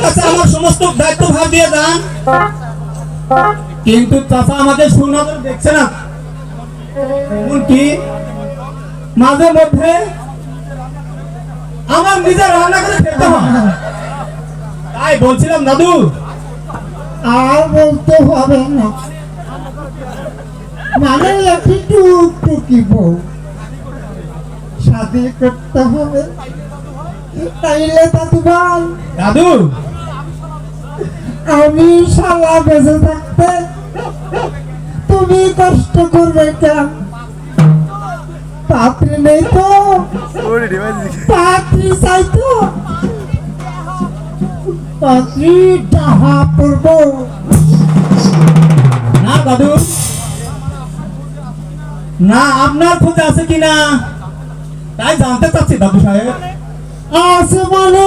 কাছে আমার সমস্ত দায়িত্ব ভার দিয়ে যান। কিন্তু চাচা আমাকে সুনজরে দেখছে না, এমনকি মাঝে মধ্যে আমার নিজের রান্না করে খেতে হয়। তাই বলছিলাম দাদু, আর বলতে হবে না, মানে একটি টুকটুকি বউ শাদি করতে হবে, তাইলে দাদু ভাই দাদু আমি শালা বেঁচে থাকতে তুমি কষ্ট করবে কেন? পাত্রী নেই তো, পাত্রী চাই তো, পাত্রী ডাহা পড়ব না দাদু না, আপনার খোঁজ আছে কিনা তাই জানতে চাচ্ছি দাদু সাহেব। আছে মানে